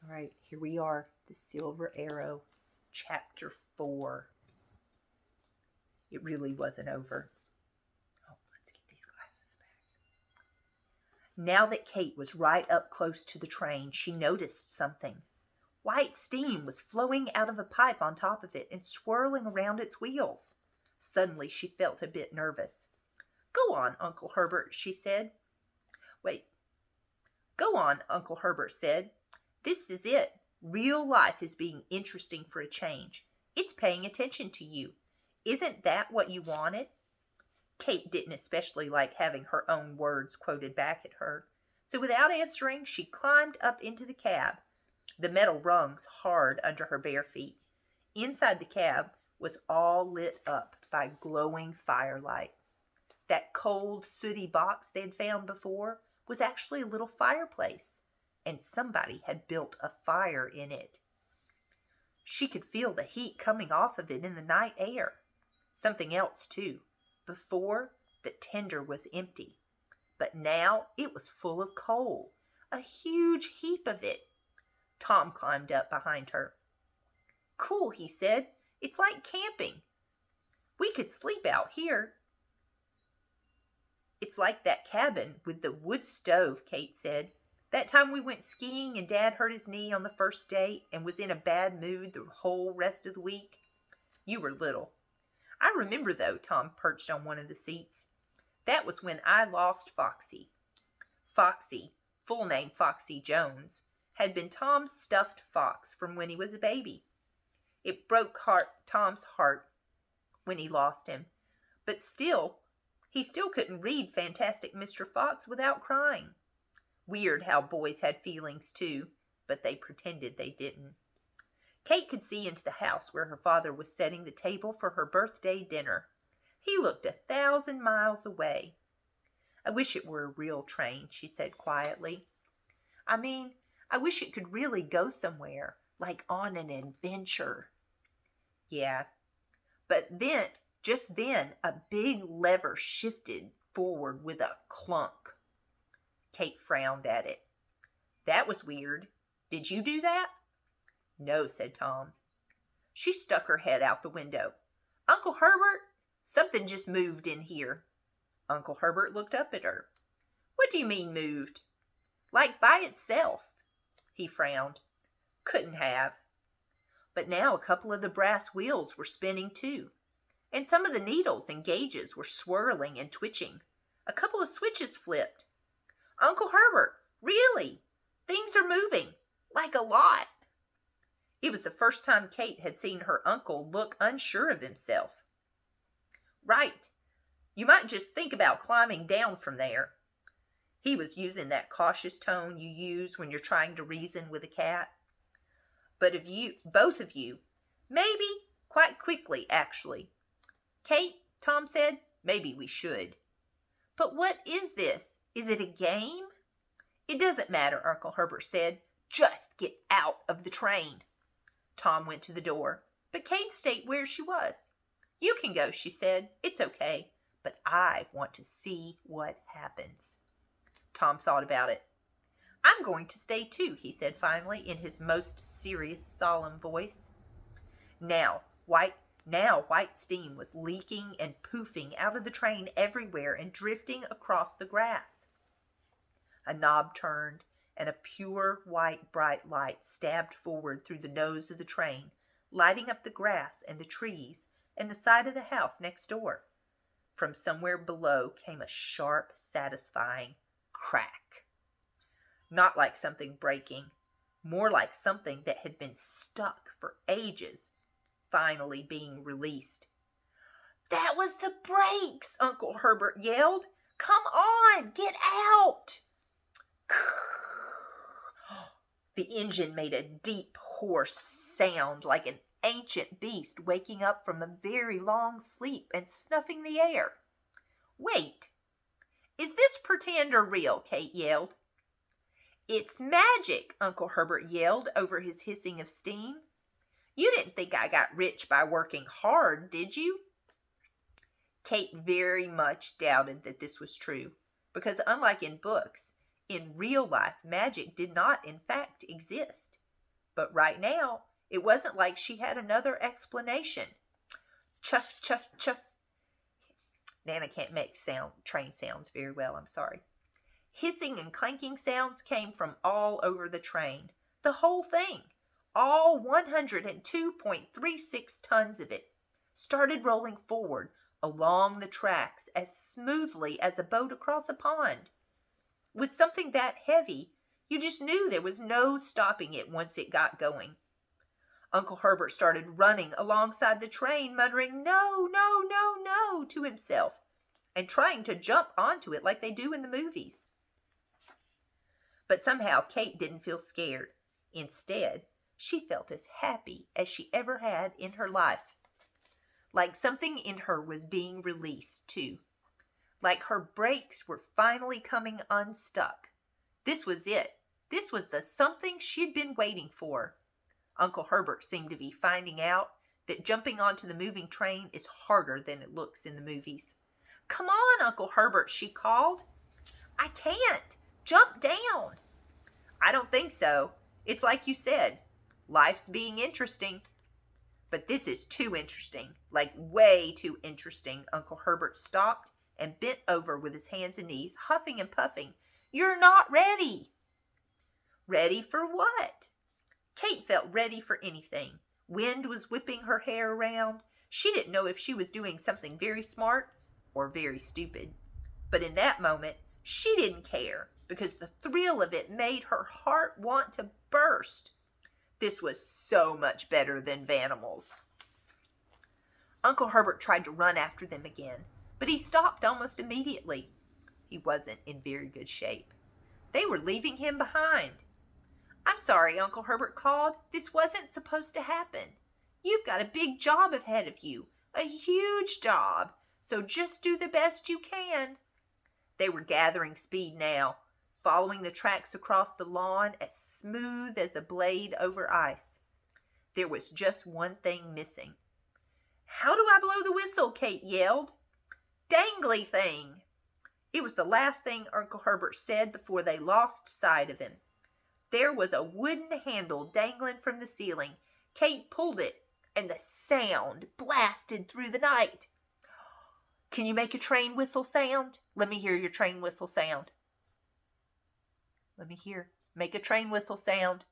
All right, here we are, The Silver Arrow, Chapter 4. It really wasn't over. Oh, let's get these glasses back. Now that Kate was right up close to the train, she noticed something. White steam was flowing out of a pipe on top of it and swirling around its wheels. Suddenly, she felt a bit nervous. "Go on, Uncle Herbert," she said. "Wait. Go on," Uncle Herbert said. "This is it. Real life is being interesting for a change. It's paying attention to you. Isn't that what you wanted?" Kate didn't especially like having her own words quoted back at her, so without answering, she climbed up into the cab. The metal rungs hard under her bare feet. Inside the cab was all lit up by glowing firelight. That cold, sooty box they'd found before was actually a little fireplace, and somebody had built a fire in it. She could feel the heat coming off of it in the night air. Something else, too. Before, the tender was empty, but now it was full of coal, a huge heap of it. Tom climbed up behind her. "Cool," he said. "It's like camping. We could sleep out here." "It's like that cabin with the wood stove," Kate said. "That time we went skiing and Dad hurt his knee on the first date and was in a bad mood the whole rest of the week. You were little. I remember, though." Tom perched on one of the seats. "That was when I lost Foxy." Foxy, full name Foxy Jones, had been Tom's stuffed fox from when he was a baby. It broke Tom's heart when he lost him, but he still couldn't read Fantastic Mr. Fox without crying. Weird how boys had feelings too, but they pretended they didn't. Kate could see into the house where her father was setting the table for her birthday dinner. He looked 1,000 miles away. "I wish it were a real train," she said quietly. I wish it could really go somewhere, like on an adventure." "Yeah." But just then, a big lever shifted forward with a clunk. Kate frowned at it. "That was weird. Did you do that?" "No," said Tom. She stuck her head out the window. "Uncle Herbert, something just moved in here." Uncle Herbert looked up at her. "What do you mean moved?" "Like by itself." He frowned. "Couldn't have." But now a couple of the brass wheels were spinning too, and some of the needles and gauges were swirling and twitching. A couple of switches flipped. "Uncle Herbert, really, things are moving, like a lot." It was the first time Kate had seen her uncle look unsure of himself. "Right. You might just think about climbing down from there." He was using that cautious tone you use when you're trying to reason with a cat. "But both of you, maybe quite quickly, actually." "Kate," Tom said, "maybe we should." "But what is this? Is it a game?" "It doesn't matter," Uncle Herbert said. "Just get out of the train." Tom went to the door, but Kate stayed where she was. "You can go," she said. "It's okay, but I want to see what happens." Tom thought about it. "I'm going to stay too," he said finally, in his most serious, solemn voice. Now white steam was leaking and poofing out of the train everywhere and drifting across the grass. A knob turned, and a pure white bright light stabbed forward through the nose of the train, lighting up the grass and the trees and the side of the house next door. From somewhere below came a sharp, satisfying crack. Not like something breaking, more like something that had been stuck for ages, finally being released. "That was the brakes!" Uncle Herbert yelled. "Come on, get out!" The engine made a deep, hoarse sound like an ancient beast waking up from a very long sleep and snuffing the air. "Wait! Is this pretend or real?" Kate yelled. "It's magic!" Uncle Herbert yelled over his hissing of steam. "You didn't think I got rich by working hard, did you?" Kate very much doubted that this was true, because unlike in books, in real life magic did not in fact exist. But right now, it wasn't like she had another explanation. Chuff, chuff, chuff. Nana can't make train sounds very well, I'm sorry. Hissing and clanking sounds came from all over the train. The whole thing, all 102.36 tons of it, started rolling forward along the tracks as smoothly as a boat across a pond. With something that heavy, you just knew there was no stopping it once it got going. Uncle Herbert started running alongside the train, muttering, "No, no, no, no," to himself, and trying to jump onto it like they do in the movies. But somehow Kate didn't feel scared. Instead, she felt as happy as she ever had in her life. Like something in her was being released, too. Like her brakes were finally coming unstuck. This was it. This was the something she'd been waiting for. Uncle Herbert seemed to be finding out that jumping onto the moving train is harder than it looks in the movies. "Come on, Uncle Herbert," she called. "I can't. Jump down." "I don't think so. It's like you said. Life's being interesting." "But this is too interesting. Like way too interesting." Uncle Herbert stopped and bent over with his hands and knees, huffing and puffing. "You're not ready." Ready for what? Kate felt ready for anything. Wind was whipping her hair around. She didn't know if she was doing something very smart or very stupid. But in that moment, she didn't care, because the thrill of it made her heart want to burst. This was so much better than Vanimals. Uncle Herbert tried to run after them again, but he stopped almost immediately. He wasn't in very good shape. They were leaving him behind. "I'm sorry," Uncle Herbert called. "This wasn't supposed to happen. You've got a big job ahead of you, a huge job, so just do the best you can." They were gathering speed now, following the tracks across the lawn as smooth as a blade over ice. There was just one thing missing. "How do I blow the whistle?" Kate yelled. "Dangly thing." It was the last thing Uncle Herbert said before they lost sight of him. There was a wooden handle dangling from the ceiling. Kate pulled it, and the sound blasted through the night. "Can you make a train whistle sound? Let me hear your train whistle sound." "Let me hear. Make a train whistle sound."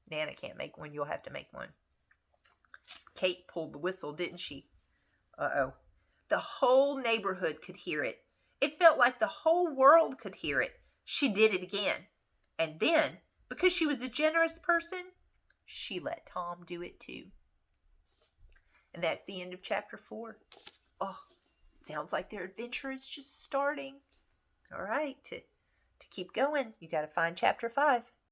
"Nana can't make one. You'll have to make one." Kate pulled the whistle, didn't she? Uh-oh. The whole neighborhood could hear it. It felt like the whole world could hear it. She did it again. And then, because she was a generous person, she let Tom do it too. And that's the end of chapter 4. Oh, it sounds like their adventure is just starting. All right, to keep going, you got to find chapter 5.